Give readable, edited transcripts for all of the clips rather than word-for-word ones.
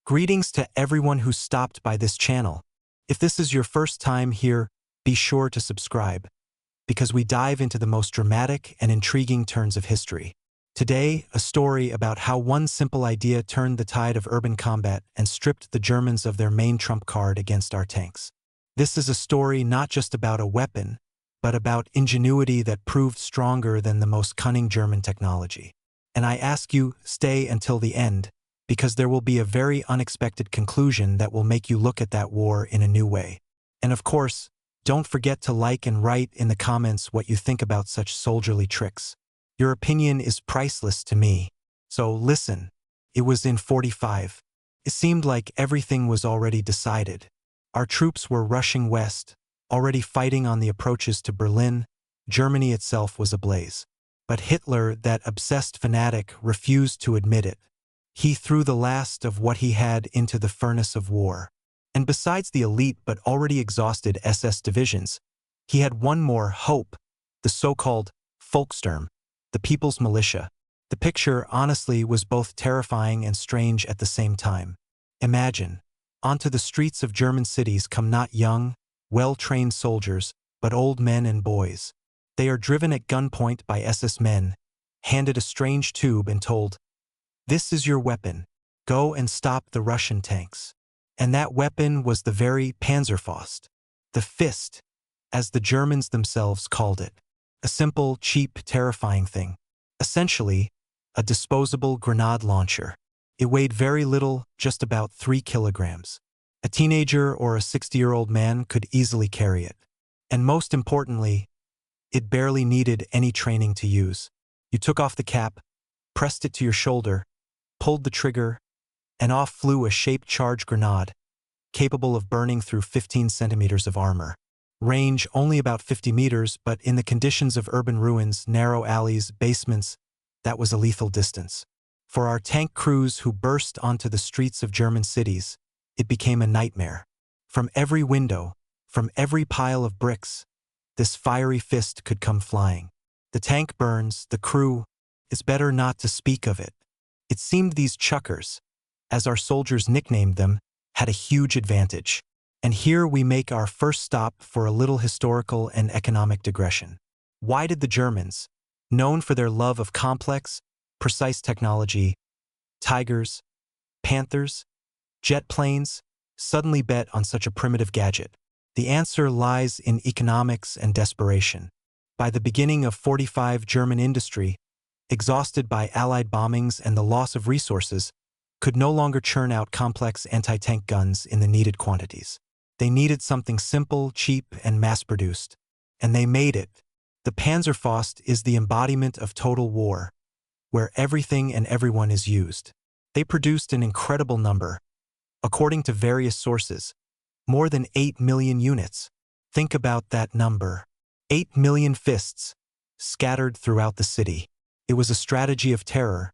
Greetings to everyone who stopped by this channel. If this is your first time here, be sure to subscribe, because we dive into the most dramatic and intriguing turns of history. Today, a story about how one simple idea turned the tide of urban combat and stripped the Germans of their main trump card against our tanks. This is a story not just about a weapon, but about ingenuity that proved stronger than the most cunning German technology. And I ask you, stay until the end, because there will be a very unexpected conclusion that will make you look at that war in a new way. And of course, don't forget to like and write in the comments what you think about such soldierly tricks. Your opinion is priceless to me. So listen, it was in 45. It seemed like everything was already decided. Our troops were rushing west, already fighting on the approaches to Berlin. Germany itself was ablaze. But Hitler, that obsessed fanatic, refused to admit it. He threw the last of what he had into the furnace of war. And besides the elite but already exhausted SS divisions, he had one more hope, the so-called Volkssturm, the People's Militia. The picture, honestly, was both terrifying and strange at the same time. Imagine, onto the streets of German cities come not young, well-trained soldiers, but old men and boys. They are driven at gunpoint by SS men, handed a strange tube and told, "This is your weapon. Go and stop the Russian tanks." And that weapon was the very Panzerfaust, the fist, as the Germans themselves called it. A simple, cheap, terrifying thing. Essentially, a disposable grenade launcher. It weighed very little, just about 3 kilograms. A teenager or a 60-year-old man could easily carry it. And most importantly, it barely needed any training to use. You took off the cap, pressed it to your shoulder, pulled the trigger, and off flew a shaped charge grenade, capable of burning through 15 centimeters of armor. Range only about 50 meters, but in the conditions of urban ruins, narrow alleys, basements, that was a lethal distance. For our tank crews who burst onto the streets of German cities, it became a nightmare. From every window, from every pile of bricks, this fiery fist could come flying. The tank burns, the crew, it's better not to speak of it. It seemed these chuckers, as our soldiers nicknamed them, had a huge advantage. And here we make our first stop for a little historical and economic digression. Why did the Germans, known for their love of complex, precise technology, Tigers, Panthers, jet planes, suddenly bet on such a primitive gadget? The answer lies in economics and desperation. By the beginning of 45, German industry, exhausted by Allied bombings and the loss of resources, could no longer churn out complex anti-tank guns in the needed quantities. They needed something simple, cheap, and mass-produced. And they made it. The Panzerfaust is the embodiment of total war, where everything and everyone is used. They produced an incredible number. According to various sources, more than 8 million units. Think about that number. 8 million fists, scattered throughout the city. It was a strategy of terror,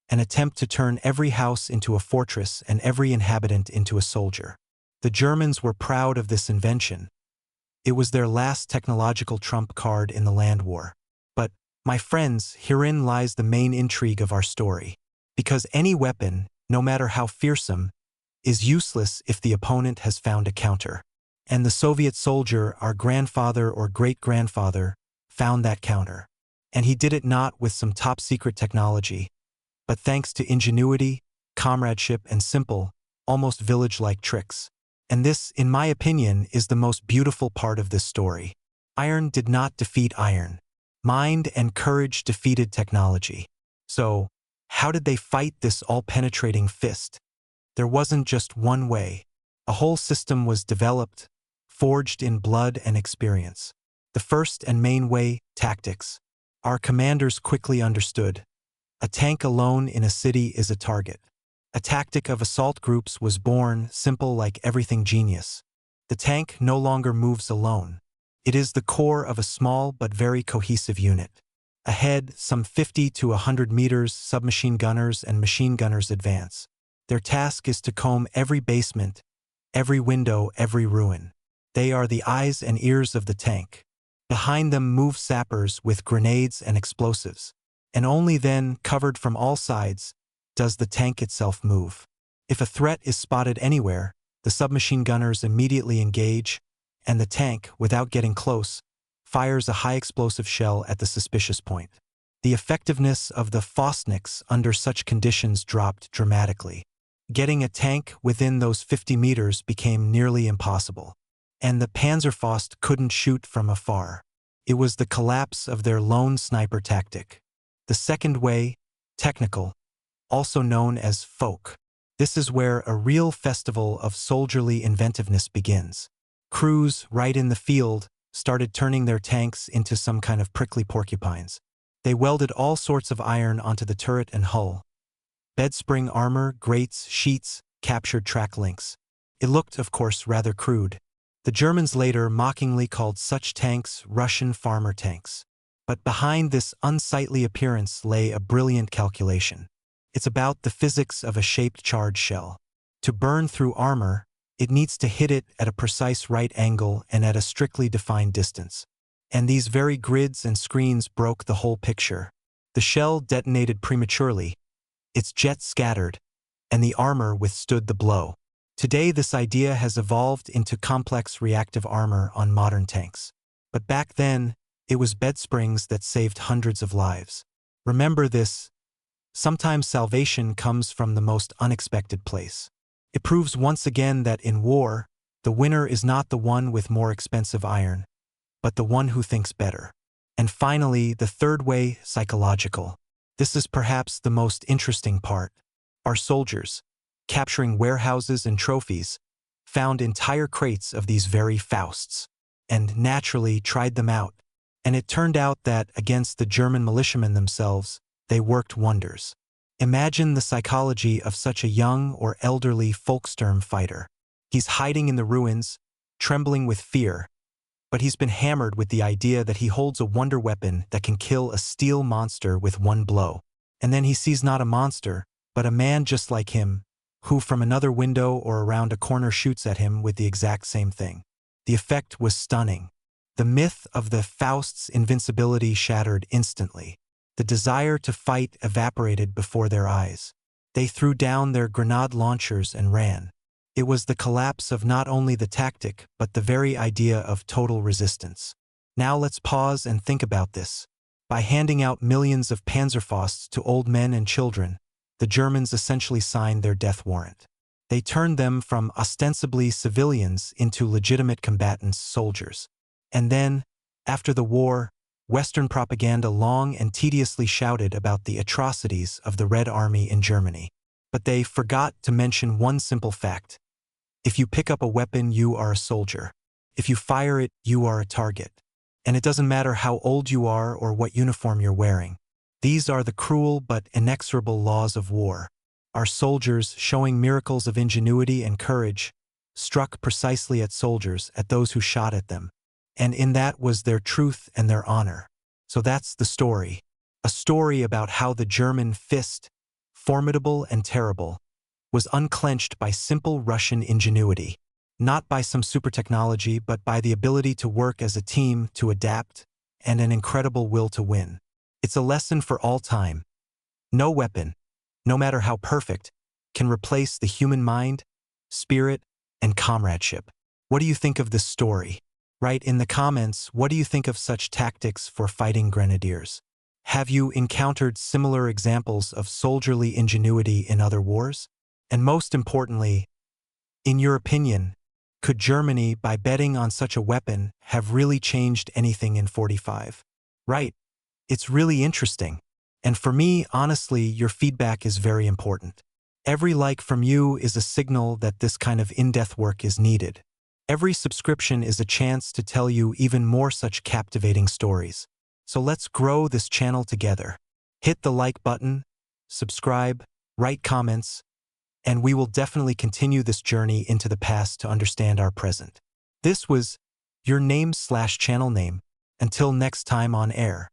an attempt to turn every house into a fortress and every inhabitant into a soldier. The Germans were proud of this invention. It was their last technological trump card in the land war. But, my friends, herein lies the main intrigue of our story. Because any weapon, no matter how fearsome, is useless if the opponent has found a counter. And the Soviet soldier, our grandfather or great-grandfather, found that counter. And he did it not with some top-secret technology, but thanks to ingenuity, comradeship, and simple, almost village-like tricks. And this, in my opinion, is the most beautiful part of this story. Iron did not defeat iron. Mind and courage defeated technology. So, how did they fight this all-penetrating fist? There wasn't just one way. A whole system was developed, forged in blood and experience. The first and main way, tactics. Our commanders quickly understood. A tank alone in a city is a target. A tactic of assault groups was born, simple like everything genius. The tank no longer moves alone. It is the core of a small but very cohesive unit. Ahead, some 50 to 100 meters, submachine gunners and machine gunners advance. Their task is to comb every basement, every window, every ruin. They are the eyes and ears of the tank. Behind them move sappers with grenades and explosives. And only then, covered from all sides, does the tank itself move. If a threat is spotted anywhere, the submachine gunners immediately engage, and the tank, without getting close, fires a high-explosive shell at the suspicious point. The effectiveness of the Faustniks under such conditions dropped dramatically. Getting a tank within those 50 meters became nearly impossible. And the Panzerfaust couldn't shoot from afar. It was the collapse of their lone sniper tactic. The second way, technical, also known as folk. This is where a real festival of soldierly inventiveness begins. Crews, right in the field, started turning their tanks into some kind of prickly porcupines. They welded all sorts of iron onto the turret and hull. Bedspring armor, grates, sheets, captured track links. It looked, of course, rather crude. The Germans later mockingly called such tanks Russian farmer tanks. But behind this unsightly appearance lay a brilliant calculation. It's about the physics of a shaped charge shell. To burn through armor, it needs to hit it at a precise right angle and at a strictly defined distance. And these very grids and screens broke the whole picture. The shell detonated prematurely, its jets scattered, and the armor withstood the blow. Today, this idea has evolved into complex reactive armor on modern tanks. But back then, it was bed springs that saved hundreds of lives. Remember this: sometimes salvation comes from the most unexpected place. It proves once again that in war, the winner is not the one with more expensive iron, but the one who thinks better. And finally, the third way, psychological. This is perhaps the most interesting part. Our soldiers, capturing warehouses and trophies, found entire crates of these very Fausts, and naturally tried them out. And it turned out that, against the German militiamen themselves, they worked wonders. Imagine the psychology of such a young or elderly Volkssturm fighter. He's hiding in the ruins, trembling with fear, but he's been hammered with the idea that he holds a wonder weapon that can kill a steel monster with one blow. And then he sees not a monster, but a man just like him, who from another window or around a corner shoots at him with the exact same thing. The effect was stunning. The myth of the Faust's invincibility shattered instantly. The desire to fight evaporated before their eyes. They threw down their grenade launchers and ran. It was the collapse of not only the tactic, but the very idea of total resistance. Now let's pause and think about this. By handing out millions of Panzerfausts to old men and children, the Germans essentially signed their death warrant. They turned them from ostensibly civilians into legitimate combatants, soldiers. And then, after the war, Western propaganda long and tediously shouted about the atrocities of the Red Army in Germany. But they forgot to mention one simple fact. If you pick up a weapon, you are a soldier. If you fire it, you are a target. And it doesn't matter how old you are or what uniform you're wearing. These are the cruel but inexorable laws of war. Our soldiers, showing miracles of ingenuity and courage, struck precisely at soldiers, at those who shot at them. And in that was their truth and their honor. So that's the story. A story about how the German fist, formidable and terrible, was unclenched by simple Russian ingenuity. Not by some super technology, but by the ability to work as a team, to adapt, and an incredible will to win. It's a lesson for all time. No weapon, no matter how perfect, can replace the human mind, spirit, and comradeship. What do you think of this story? Write in the comments, what do you think of such tactics for fighting grenadiers? Have you encountered similar examples of soldierly ingenuity in other wars? And most importantly, in your opinion, could Germany, by betting on such a weapon, have really changed anything in 45? Right. It's really interesting. And for me, honestly, your feedback is very important. Every like from you is a signal that this kind of in-depth work is needed. Every subscription is a chance to tell you even more such captivating stories. So let's grow this channel together. Hit the like button, subscribe, write comments, and we will definitely continue this journey into the past to understand our present. This was your name/channel name. Until next time on air.